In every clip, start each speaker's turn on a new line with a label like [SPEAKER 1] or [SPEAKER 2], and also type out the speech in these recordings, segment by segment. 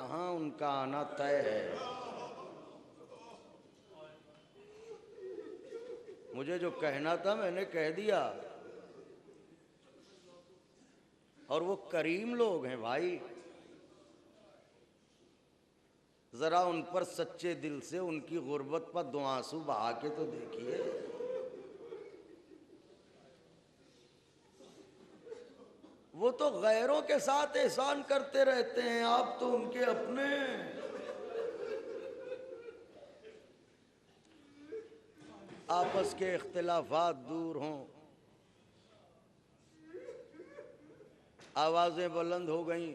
[SPEAKER 1] यहाँ उनका आना तय है। मुझे जो कहना था मैंने कह दिया। और वो करीम लोग हैं भाई, जरा उन पर सच्चे दिल से उनकी गुर्बत पर दो आंसू बहा के तो देखिए। वो तो गैरों के साथ एहसान करते रहते हैं, आप तो उनके अपने। आपस के इख्तिलाफात दूर हों, आवाजें बुलंद हो गईं,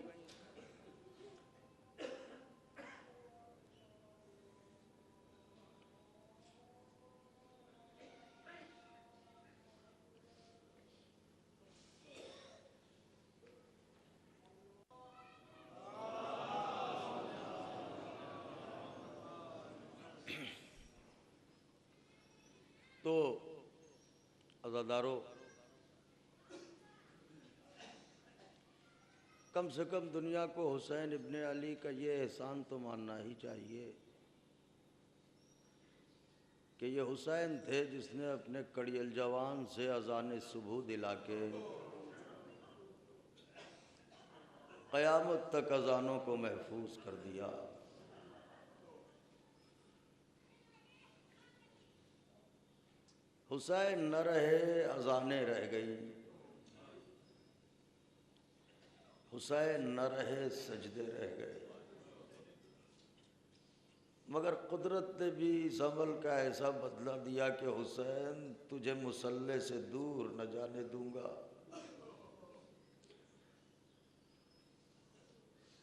[SPEAKER 1] तो अज़ादारों कम से कम दुनिया को हुसैन इब्ने अली का ये एहसान तो मानना ही चाहिए कि ये हुसैन थे जिसने अपने कड़ियल जवान से अज़ान सुबह दिला के क़यामत तक अज़ानों को महफूज कर दिया। हुसैन न रहे, अज़ानें रह गई। हुसैन न रहे, सजदे रह गए। मगर कुदरत ने भी इस अमल का ऐसा बदला दिया कि हुसैन तुझे मुसल्ले से दूर न जाने दूंगा।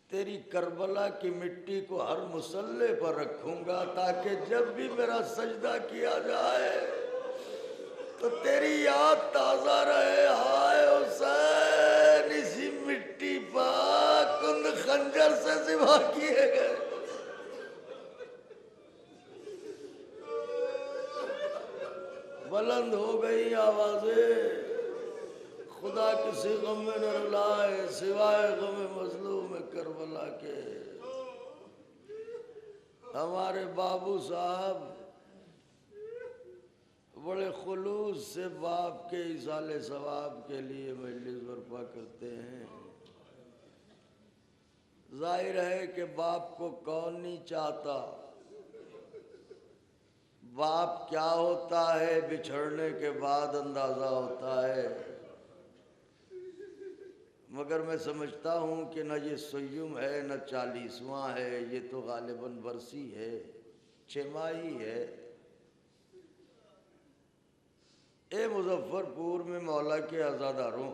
[SPEAKER 1] तेरी करबला की मिट्टी को हर मुसल्ले पर रखूंगा ताकि जब भी मेरा सजदा किया जाए तो तेरी याद ताज़ा रहे। हाय हुसैन, इसी मिट्टी पर कुंद खंजर से ज़िबा किए गए। बुलंद हो गई आवाज़ें, खुदा किसी गम में न रुलाए सिवाय गम मजलूम करबला के। हमारे बाबू साहब बड़े खुलूस से बाप के इसाले सवाब के लिए मजलिस बर्पा करते हैं। जाहिर है कि बाप को कौन नहीं चाहता। बाप क्या होता है बिछड़ने के बाद अंदाज़ा होता है। मगर मैं समझता हूँ कि न ये सय्युम है न 40वां है, ये तो गालिबन बरसी है, छमाही है। ए मुजफ्फरपुर में मौला के आज़ादारों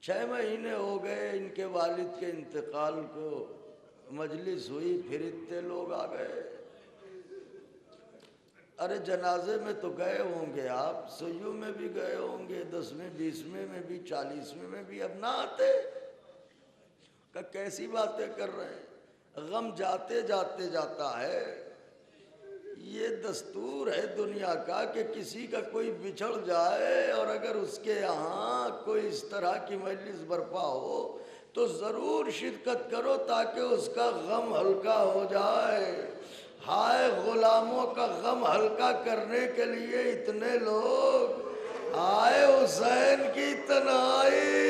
[SPEAKER 1] 6 महीने हो गए इनके वालिद के इंतकाल को। मजलिस हुई, फिर इतने लोग आ गए। अरे जनाजे में तो गए होंगे आप, सय्युम में भी गए होंगे, 10वें 20वें में भी, 40वें में भी, अब ना आते का कैसी बातें कर रहे हैं। गम जाते जाते जाता है। ये दस्तूर है दुनिया का कि किसी का कोई बिछड़ जाए और अगर उसके यहाँ कोई इस तरह की मजलिस बर्पा हो तो ज़रूर शिरकत करो ताकि उसका गम हल्का हो जाए। हाय गुलामों का गम हल्का करने के लिए इतने लोग। हाय हुसैन की तन्हाई,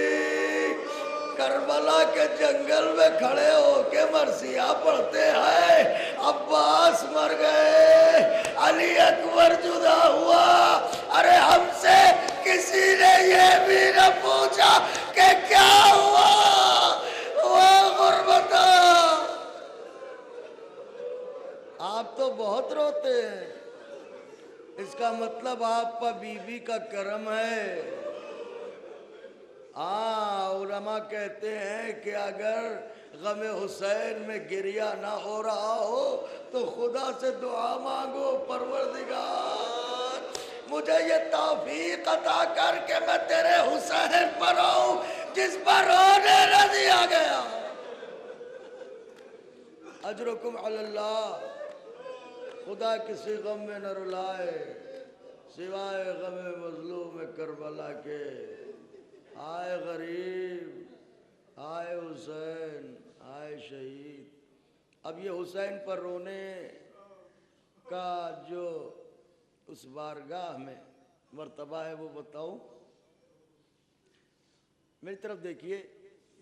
[SPEAKER 1] करबला के जंगल में खड़े होके मरसिया पढ़ते हैं। अब्बास मर गए, अली अकबर जुदा हुआ। अरे हमसे किसी ने ये भी न पूछा कि क्या हुआ। वो गुर्बता, आप तो बहुत रोते हैं, इसका मतलब आप पर बीवी का करम है। हाँ, उलमा कहते हैं कि अगर गम हुसैन में गिरिया ना हो रहा हो तो खुदा से दुआ मांगो, परवरदिगार मुझे ये तौफीक अता कर के मैं तेरे हुसैन पर आऊं जिस पर रोने न दिया गया। अजरुकुम अल्लाह, खुदा किसी गम में न रुलाए सिवाय गम मजलूम करबला के। आए गरीब, आए हुसैन, आए शहीद। अब ये हुसैन पर रोने का जो उस बारगाह में मर्तबा है वो बताऊं। मेरी तरफ देखिए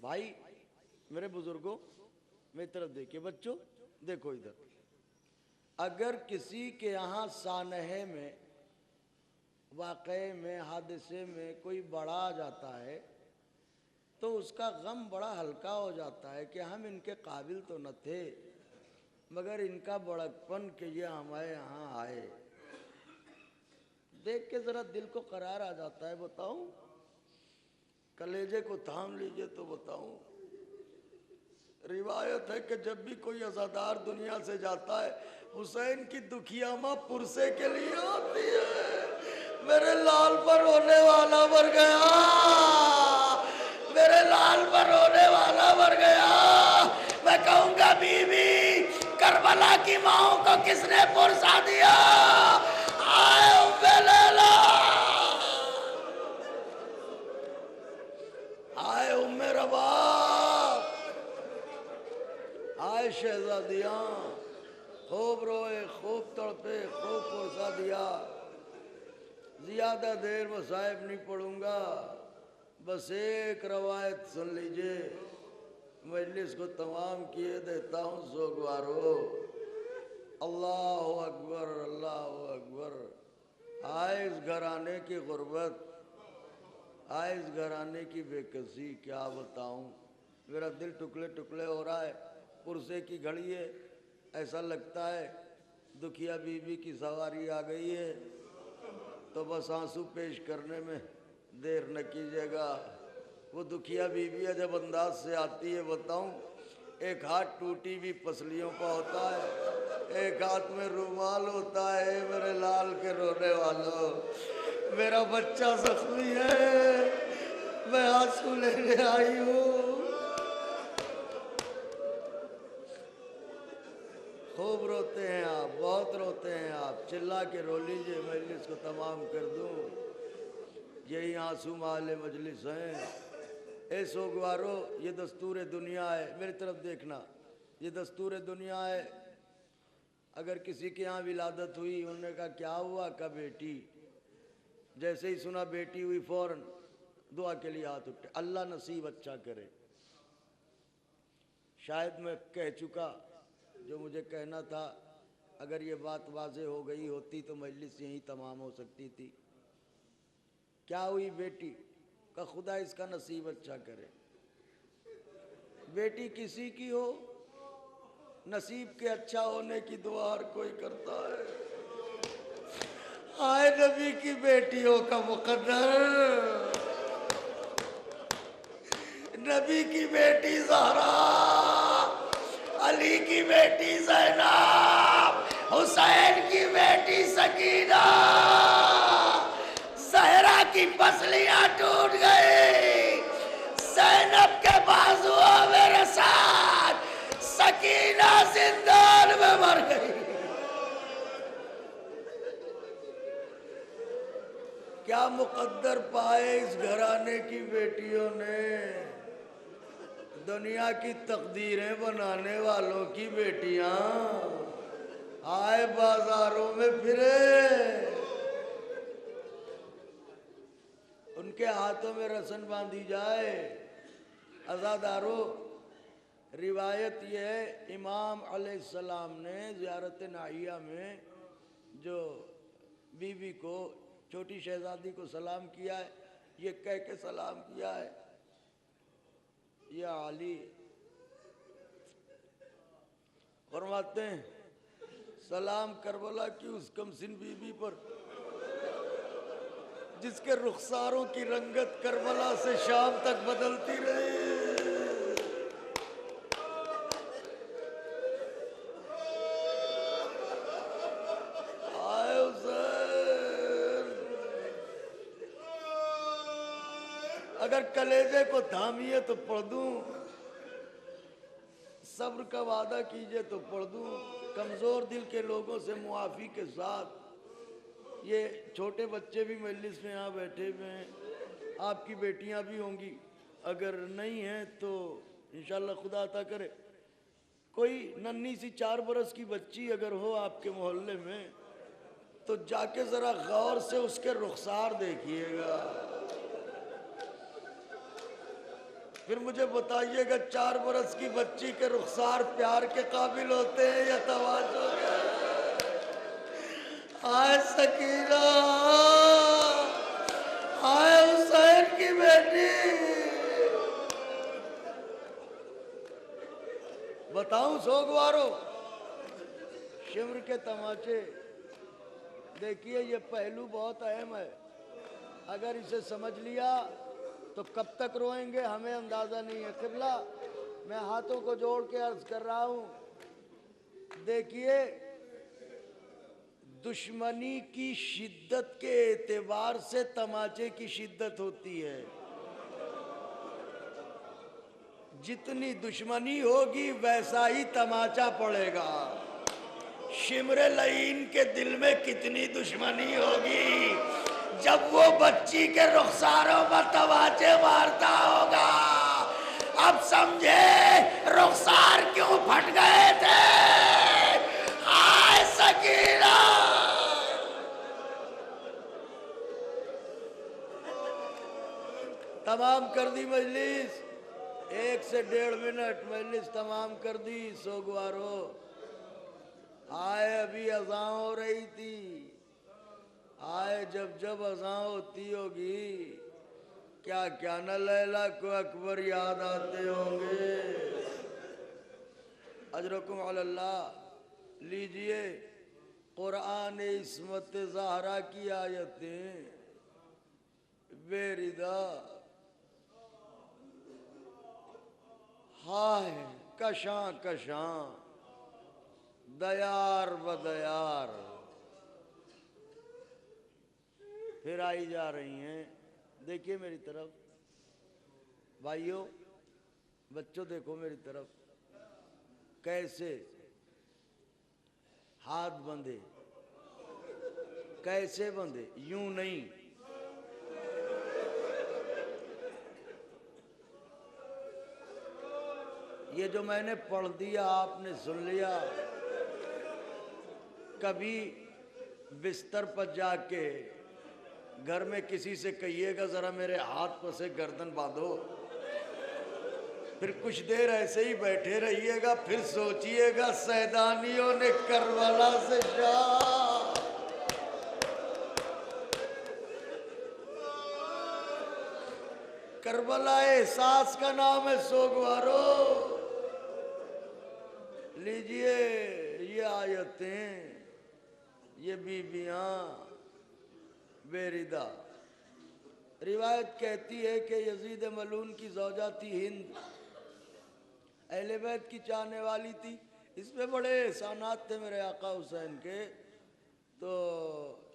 [SPEAKER 1] भाई, मेरे बुजुर्गों, मेरी तरफ देखिए, बच्चों देखो इधर। अगर किसी के यहाँ सानहे में, वाक़े में, हादसे में कोई बड़ा आ जाता है तो उसका गम बड़ा हल्का हो जाता है कि हम इनके काबिल तो न थे, मगर इनका बड़कपन कि ये हमारे यहाँ आए, देख के ज़रा दिल को करार आ जाता है। बताऊं, कलेजे को थाम लीजिए तो बताऊं। रिवायत है कि जब भी कोई अज़ादार दुनिया से जाता है, हुसैन की दुखिया माँ पुरसे के लिए आती है। मेरे लाल पर रोने वाला मर गया, मेरे लाल पर रोने वाला मर गया। मैं कहूँगा बीवी, करबला की माओ को किसने पुरसा दिया? आए उम्मे लैला, आए उम्मे रबाब, आए शहजादियाँ। खूब रोए, खूब तड़पे, खूब पुरसा दिया। ज्यादा देर मसाइब नहीं पढ़ूंगा, बस एक रवायत सुन लीजिए, मजलिस को तमाम किए देता हूँ। सोगवारो, अल्लाह अकबर, अल्लाह अकबर। आए इस घराने की गुर्बत, आए इस घराने की बेकसी, क्या बताऊं। मेरा दिल टुकड़े टुकड़े हो रहा है। पुरसे की घड़ी है, ऐसा लगता है दुखिया बीबी की सवारी आ गई है, तो बस आंसू पेश करने में देर न कीजिएगा। वो दुखिया बीबी जब अंदाज से आती है, बताऊं, एक हाथ टूटी हुई पसलियों का होता है, एक हाथ में रुमाल होता है। मेरे लाल के रोने वालों, मेरा बच्चा जख्मी है, मैं आंसू लेने आई हूँ। खूब रोते हैं आप, बहुत रोते हैं आप, चिल्ला के रो लीजिए, मजलिस को तमाम कर दूँ। यही आंसू माले मजलिस हैं। ए सोगवारो, ये दस्तूर दुनिया है। मेरी तरफ देखना, ये दस्तूर दुनिया है। अगर किसी के यहाँ विलादत हुई, उन्होंने कहा क्या हुआ? का बेटी। जैसे ही सुना बेटी हुई, फौरन दुआ के लिए हाथ उठे, अल्लाह नसीब अच्छा करे। शायद मैं कह चुका जो मुझे कहना था। अगर ये बात वाज़े हो गई होती तो मजलिस यहीं तमाम हो सकती थी। क्या हुई बेटी? का खुदा इसका नसीब अच्छा करे। बेटी किसी की हो, नसीब के अच्छा होने की दुआ हर कोई करता है। आए नबी की बेटियों का मुकद्दर, नबी की बेटी ज़हरा, अली की बेटी ज़ैनब, हुसैन की बेटी सकीना। ज़हरा की पसलियां टूट गई, ज़ैनब के बाजुओं में रसात, सकीना जिंदान में मर गई। क्या मुकद्दर पाए इस घराने की बेटियों ने। दुनिया की तकदीरें बनाने वालों की बेटियां आए बाजारों में फिरे, उनके हाथों में रस्म बांधी जाए। अज़ादारों, रिवायत यह है, इमाम अलैहिस्सलाम ने ज़ियारत नाहिया में जो बीवी को, छोटी शहजादी को सलाम किया है, ये कह के सलाम किया है, या अली। फरमाते हैं सलाम करबला की उस कमसिन बीबी पर जिसके रुखसारों की रंगत करबला से शाम तक बदलती रही। आए हुसैन, अगर कलेजे को थामिए तो पढ़ दूं, सब्र का वादा कीजिए तो पढ़ दूं। कमज़ोर दिल के लोगों से मुआफ़ी के साथ ये छोटे बच्चे भी मजलिस में यहाँ बैठे हुए हैं, आपकी बेटियाँ भी होंगी, अगर नहीं हैं तो इंशाअल्लाह खुदा अता करे कोई नन्ही सी 4 बरस की बच्ची अगर हो आपके मोहल्ले में तो जाके जरा गौर से उसके रुखसार देखिएगा, फिर मुझे बताइएगा 4 बरस की बच्ची के रुखसार प्यार के काबिल होते हैं या तवाज़ो के। आए सकीना, आए हुसैन की बेटी, बताऊं सोगवारों, शिमर के तमाचे देखिए, ये पहलू बहुत अहम है। अगर इसे समझ लिया तो कब तक रोएंगे हमें अंदाजा नहीं है। किबला, मैं हाथों को जोड़ के अर्ज कर रहा हूं, देखिए दुश्मनी की शिद्दत के एतबार से तमाचे की शिद्दत होती है। जितनी दुश्मनी होगी वैसा ही तमाचा पड़ेगा। शिमरे लईन के दिल में कितनी दुश्मनी होगी जब वो बच्ची के रुखसारों पर तमाचे मारता होगा। अब समझे रुखसार क्यों फट गए थे। आए सकीना, तमाम कर दी मजलिस, 1 से 1.5 मिनट मजलिस तमाम कर दी। सोगवारो आए, अभी अज़ां हो रही थी, आए जब जब अज़ां होती होगी क्या क्या न लैला को अकबर याद आते होंगे। अजरकुम अल्लाह। लीजिए कुरान इस्मत ज़हरा की आयतें बेरिदा, हाय कशां कशां दयार बदयार फिर आई जा रही हैं। देखिए मेरी तरफ, भाइयों बच्चों देखो मेरी तरफ, कैसे हाथ बंधे, कैसे बंधे, यूं नहीं। ये जो मैंने पढ़ दिया आपने सुन लिया। कभी बिस्तर पर जाके घर में किसी से कहिएगा जरा मेरे हाथ पर से गर्दन बांधो, फिर कुछ देर ऐसे ही बैठे रहिएगा, फिर सोचिएगा सैदानियों ने करबला से करबला एहसास का नाम है सोगवारो। लीजिए ये आयतें, ये बीबियां बेरिदा। रिवायत कहती है कि यजीद मलून की ज़ौजा थी हिंद, अहले बैत की चाहने वाली थी। इसमें बड़े एहसानात थे मेरे आका हुसैन के। तो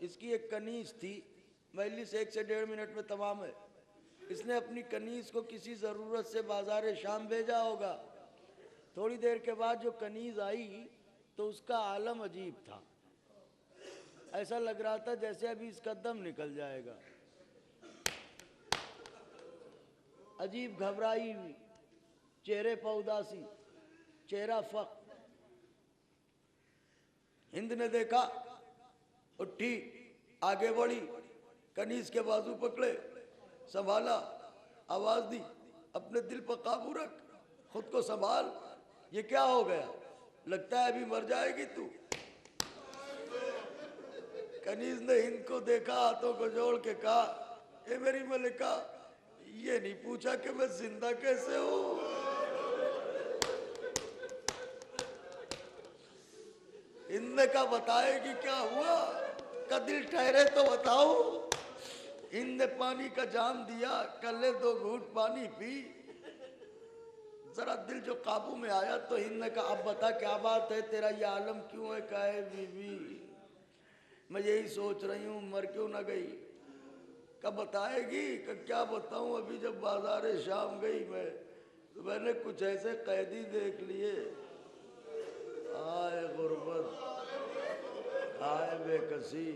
[SPEAKER 1] इसकी एक कनीज़ थी, मजलिस 1 से 1.5 मिनट में तमाम है। इसने अपनी कनीज़ को किसी ज़रूरत से बाज़ार शाम भेजा होगा। थोड़ी देर के बाद जो कनीज़ आई तो उसका आलम अजीब था। ऐसा लग रहा था जैसे अभी इसका दम निकल जाएगा। अजीब घबराई हुई, चेहरे पर उदासी, चेहरा फक। हिंद ने देखा, उठी, आगे बढ़ी, कनीज के बाजू पकड़े, संभाला, आवाज दी, अपने दिल पर काबू रख, खुद को संभाल। ये क्या हो गया, लगता है अभी मर जाएगी तू। कनीज ने हिंद को देखा, हाथों को जोड़ के कहा, ए मेरी मलिका, ये नहीं पूछा कि मैं जिंदा कैसे हूं। हिंद ने कहा बताएगी क्या हुआ, का दिल ठहरे तो बताओ। हिंद ने पानी का जाम दिया, कर ले 2 घूंट पानी पी। जरा दिल जो काबू में आया तो हिंद ने कहा अब बता क्या बात है, तेरा ये आलम क्यों है। कहे बीवी मैं यही सोच रही हूँ मर क्यों ना गई। कब बताएगी, कब क्या बताऊं। अभी जब बाजार शाम गई मैं तो मैंने कुछ ऐसे कैदी देख लिए, आए गुर्बत, आए बेकसी,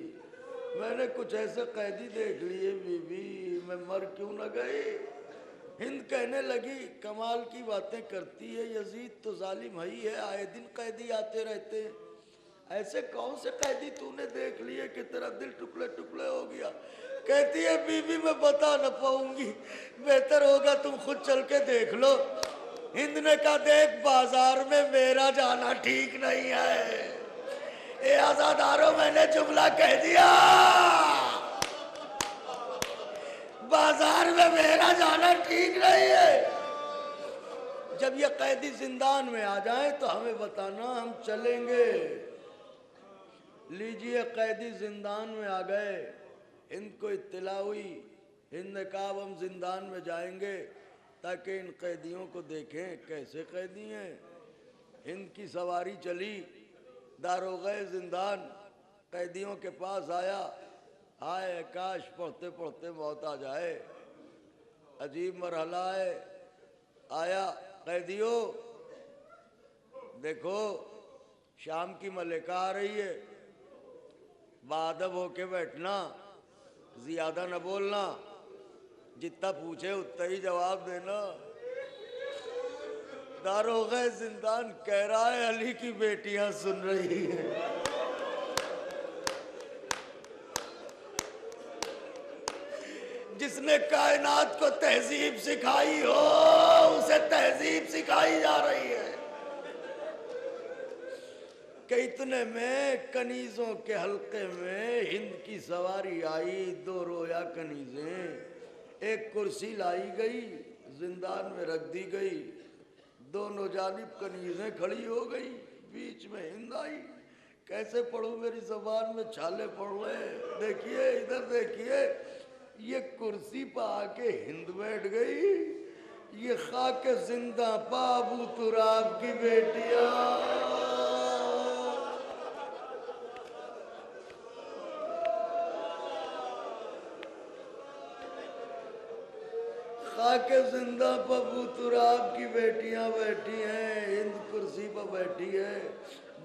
[SPEAKER 1] मैंने कुछ ऐसे कैदी देख लिए बीबी, मैं मर क्यों ना गई। हिंद कहने लगी कमाल की बातें करती है, यजीद तो जालिम ही है, आए दिन कैदी आते रहते हैं, ऐसे कौन से कैदी तूने देख लिए कि तेरा दिल टुकड़े टुकड़े हो गया। कहती है बीबी मैं बता न पाऊंगी, बेहतर होगा तुम खुद चल के देख लो। हिंद ने कहा देख बाजार में मेरा जाना ठीक नहीं है, ए आजादारों मैंने जुमला कह दिया, बाजार में मेरा जाना ठीक नहीं है। जब ये कैदी जिंदान में आ जाए तो हमें बताना, हम चलेंगे। लीजिए कैदी जिंदान में आ गए, हिंद को इत्तला हुई, हिंद ने कहा अब हम जिंदान में जाएंगे ताकि इन कैदियों को देखें कैसे कैदी हैं। हिंद की सवारी चली, दारोगा जिंदान कैदियों के पास आया, आए काश पढ़ते पढ़ते मौत आ जाए, अजीब मरहला है। आया कैदियों देखो शाम की मलिका आ रही है, बादब होके बैठना, ज्यादा न बोलना, जितना पूछे उतना ही जवाब देना। दारोगा जिंदान कह रहा है अली की बेटियां सुन रही हैं। जिसने कायनात को तहजीब सिखाई हो उसे तहजीब सिखाई जा रही है। कि इतने में कनीजों के हल्के में हिंद की सवारी आई, दो रोया कनीजें, एक कुर्सी लाई गई, जिंदान में रख दी गई, दोनों जानिब कनीजें खड़ी हो गई, बीच में हिंद आई। कैसे पढ़ूं, मेरी जबान में छाले पड़ रहे। देखिए इधर देखिए, ये कुर्सी पर आके हिंद बैठ गई, ये खाके जिंदा बाबू तुराब की बेटियां। खाके जिंदा बाबू तुराब की बेटियां बैठी हैं, हिंद कुर्सी पर बैठी है,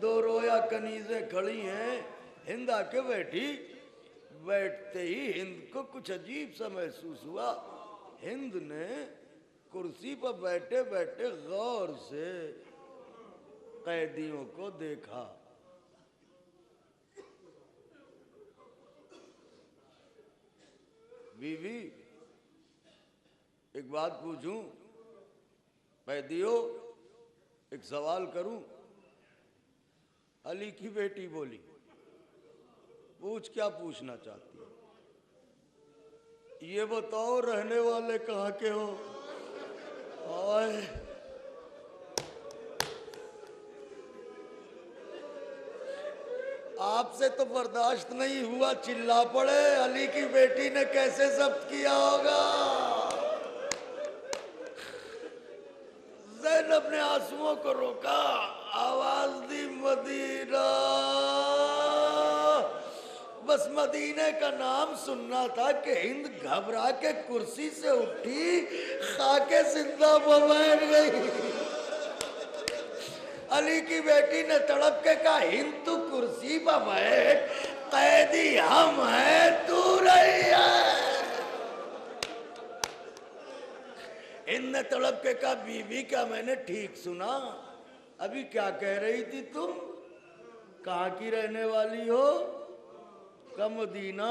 [SPEAKER 1] दो रोया कनीजें खड़ी हैं, हिंद आके बैठी। बैठते ही हिंद को कुछ अजीब सा महसूस हुआ। हिंद ने कुर्सी पर बैठे बैठे गौर से कैदियों को देखा। बीवी एक बात पूछूं, कैदियों एक सवाल करूं? अली की बेटी बोली, पूछ, क्या पूछना चाहती है? ये बताओ रहने वाले कहाँ के हो? आए आपसे तो बर्दाश्त नहीं हुआ, चिल्ला पड़े, अली की बेटी ने कैसे जब्त किया होगा। ज़ैनब ने आंसुओं को रोका, आवाज दी मदीना। बस मदीने का नाम सुनना था कि हिंद घबरा के कुर्सी से उठी, खाके जिंदा बैठ गई। अली की बेटी ने तड़प के कहा, हिंद तू कुर्सी पर बैठ, कैदी हम हैं तू नहीं है। हिंद ने तड़प के कहा, बीबी क्या मैंने ठीक सुना? अभी क्या कह रही थी तुम? कहाँ की रहने वाली हो? का मदीना।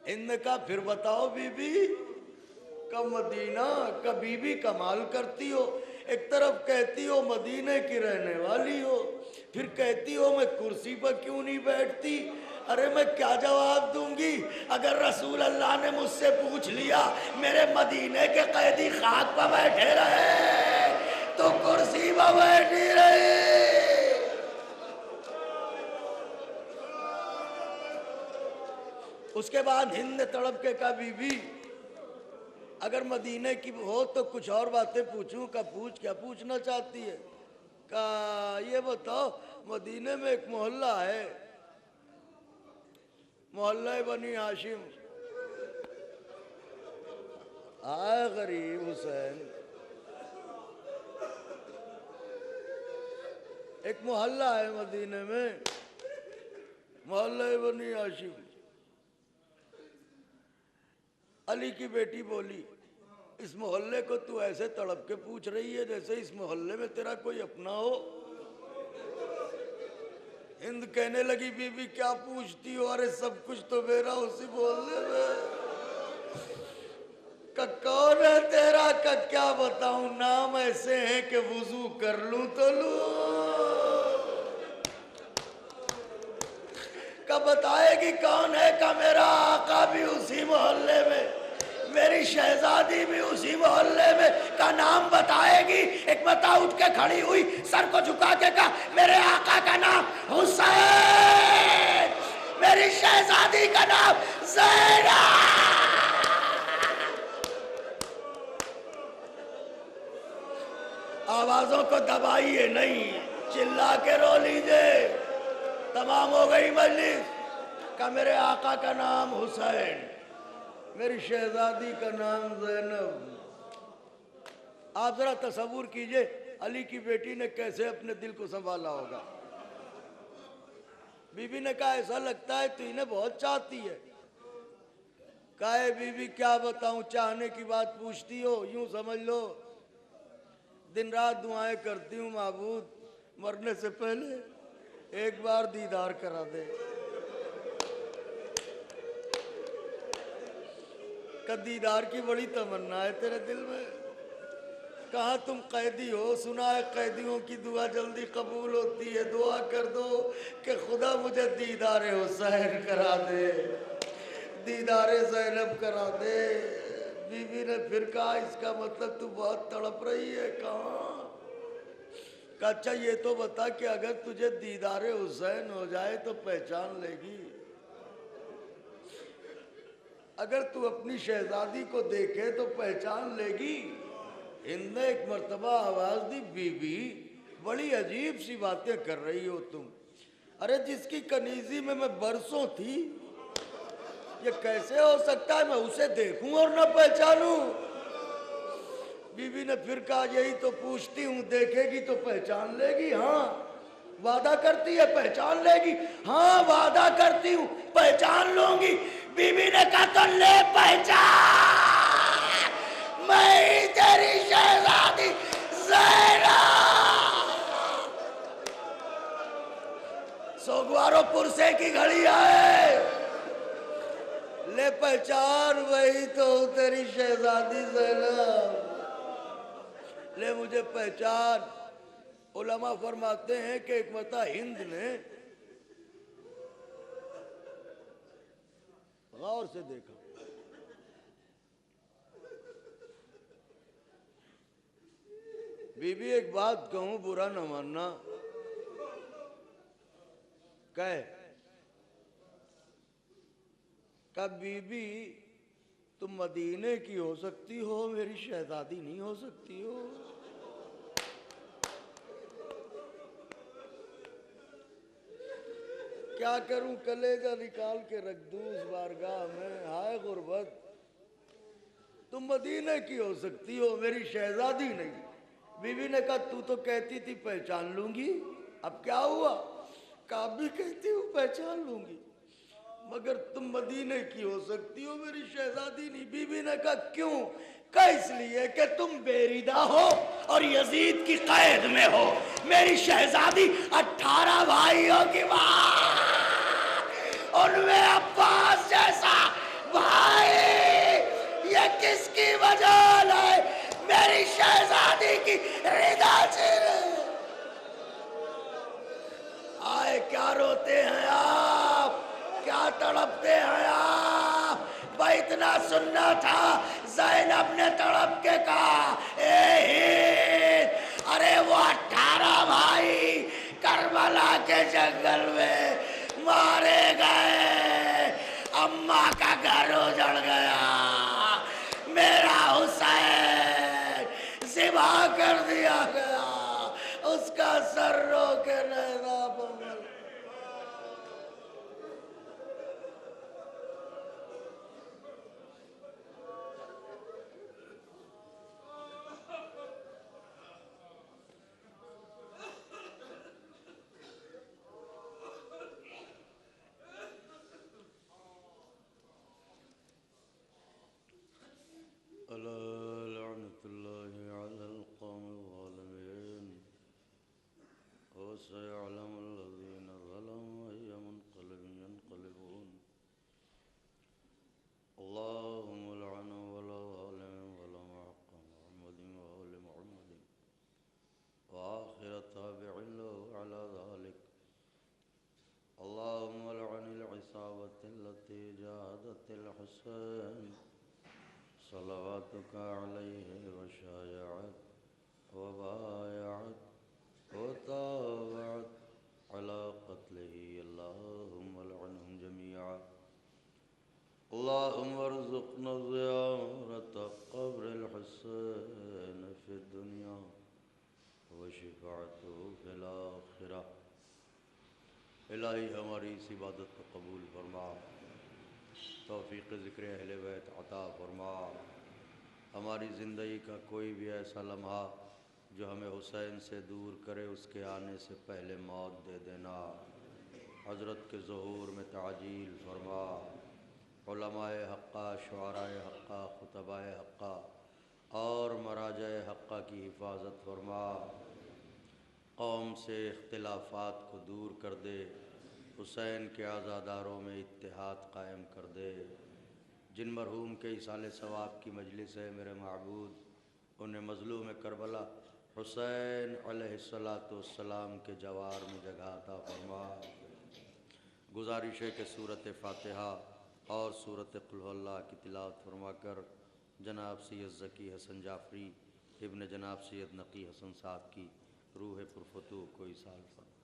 [SPEAKER 1] हिंद ने कहा फिर बताओ बीबी, का मदीना। का बीबी कमाल करती हो, एक तरफ कहती हो मदीने की रहने वाली हो, फिर कहती हो मैं कुर्सी पर क्यों नहीं बैठती। अरे मैं क्या जवाब दूंगी अगर रसूल अल्लाह ने मुझसे पूछ लिया मेरे मदीने के कैदी खाक पर बैठे रहे तो कुर्सी पर बैठी रही। उसके बाद हिंद ने तड़प के कहा, बीबी अगर मदीने की हो तो कुछ और बातें पूछूं। का पूछ, क्या पूछना चाहती है? का ये बताओ, मदीने में एक मोहल्ला है, मोहल्ला बनी हाशिम। आए गरीब हुसैन, एक मोहल्ला है मदीने में, मोहल्ला बनी हाशिम। अली की बेटी बोली, इस मोहल्ले को तू ऐसे तड़प के पूछ रही है जैसे इस मोहल्ले में तेरा कोई अपना हो। हिंद कहने लगी बीबी क्या पूछती हो, अरे सब कुछ तो मेरा उसी मोहल्ले में। कौन है तेरा? क्या बताऊं, नाम ऐसे हैं कि वुजू कर लूं तो लूं। कब बताएगी कौन है? का मेरा आका भी उसी मोहल्ले में, मेरी शहजादी भी उसी मोहल्ले में। का नाम बताएगी। एक बता उठ के खड़ी हुई, सर को झुका के कहा मेरे आका का नाम हुसैन, मेरी शहजादी का नाम ज़ैनब। आवाजों को दबाइए नहीं, चिल्ला के रो लीजिए। तमाम हो गई मजलिस। का मेरे आका का नाम हुसैन, मेरी शहजादी का नाम ज़ैनब। आप जरा तसव्वुर कीजिए अली की बेटी ने कैसे अपने दिल को संभाला होगा। बीबी ने कहा ऐसा लगता है तू इन्हें बहुत चाहती है। कहा बीबी क्या बताऊं, चाहने की बात पूछती हो, यूं समझ लो दिन रात दुआएं करती हूँ माबूद मरने से पहले एक बार दीदार करा दे। का दीदार की बड़ी तमन्ना है तेरे दिल में। कहाँ तुम कैदी हो, सुना है कैदियों की दुआ जल्दी कबूल होती है। दुआ कर दो कि खुदा मुझे दीदार हुसैन करा दे, दीदार ज़ैनब करा दे। बीवी ने फिर कहा इसका मतलब तू बहुत तड़प रही है। कहाँ? अच्छा ये तो बता कि अगर तुझे दीदार हुसैन हो जाए तो पहचान लेगी। अगर तू अपनी शहजादी को देखे तो पहचान लेगी। हिंद ने एक मर्तबा आवाज दी बीबी बड़ी अजीब सी बातें कर रही हो तुम। अरे जिसकी कनीजी में मैं बरसों थी, ये कैसे हो सकता है मैं उसे देखूं और न पहचानूं? बीबी ने फिर कहा यही तो पूछती हूँ, देखेगी तो पहचान लेगी? हाँ वादा करती है पहचान लेगी? हाँ वादा करती हूँ पहचान लूंगी। बीबी ने कहा तो ले पहचान, मैं तेरी शहजादी ज़ैनब। सोगवारो पुरसे की घड़ी आए, ले पहचान वही तो तेरी शहजादी ज़ैनब, ले मुझे पहचान। उलमा फरमाते हैं कि एक मता हिंद ने गौर से देखा, बीबी एक बात कहूं बुरा न मानना, कहे का बीबी तुम मदीने की हो सकती हो, मेरी शहजादी नहीं हो सकती हो। क्या करूं कलेजा निकाल के रख दूं उस बारगाह में, हाय गुर्बत। तुम मदीने की हो सकती हो, मेरी शहजादी नहीं। बीवी ने कहा तू तो कहती थी पहचान लूंगी, अब क्या हुआ? का भी कहती हूँ पहचान लूंगी, मगर तुम मदीने की हो सकती हो, मेरी शहजादी नहीं। बीवी ने कहा क्यों? कहा इसलिए कि तुम बेरिदा हो और यजीद की कैद में हो। मेरी शहजादी 18 भाइयों की बात, उनमें अब्बास जैसा भाई, ये किसकी वजह है? मेरी शहजादी की रिदा छिन। आए क्या रोते हैं आप, क्या तड़पते हैं आप? भाई इतना सुनना था, ज़ैनब ने तड़प के कहा अरे वो 18 भाई करबला के जंगल में मारे गए, अम्मा का घर उजड़ गया, मेरा हुसैन ज़िबा कर दिया गया, उसका सर रो के नैना बंगल। वसयअलमुल्लज़ीन ज़लमू अय्य मुन्क़लिबिन यन्क़लिबून। अल्लाहुम्मा लअन वला ज़ालिमिन वला मुअक़्क़म मुहम्मदिन व आलि मुहम्मदिन व आखिर ताबिईन लहु अला ज़ालिक। अल्लाहुम्मा लअनिल इसाबतिल्लती जाहदतिल हुसैन सलवातुका अलैहि व शायअत व बायअत व ताबअत अला क़त्लिही। अल्लाहुम्मा लअनहुम जमीअ। अल्लाहुम्मा अर्ज़ुक़ना ज़ियारत क़ब्रिल हुसैन फ़िद दुनिया व शिफ़ाअतहु फ़िल आख़िरह। इलाही हमारी इस इबादत को कबूल फरमा, तौफ़ीक़ ज़िक्र अहले बैत अता फरमा। हमारी ज़िंदगी का कोई भी ऐसा लम्हा जो हमें हुसैन से दूर करे, उसके आने से पहले मौत दे देना। हज़रत के ज़ुहूर में ताजील फरमा। उलमाए हक़्क़ा, शुअराए हक़्क़ा, खुतबाए हक़्क़ा और मराजाए हक़्क़ा की हिफाजत फरमा। कौम से इख्तिलाफ़ात को दूर कर दे, हुसैन के आज़ादारों में इत्तेहाद कायम कर दे। जिन मरहूम के इसाले सवाब की मजलिस है मेरे माबूद, उन्हें मज़लूम करबला हुसैन अलैहिस्सलाम के जवार में जगह अता फरमा। गुजारिश है कि सूरत फ़ातिहा और सूरत कुल हुवल्लाह की तिलावत फरमा कर जनाब सैयद ज़की हसन जाफ़री इब्न जनाब सैयद नकी हसन साहब की रूह पुरफ़तूह को इसाल फरमा।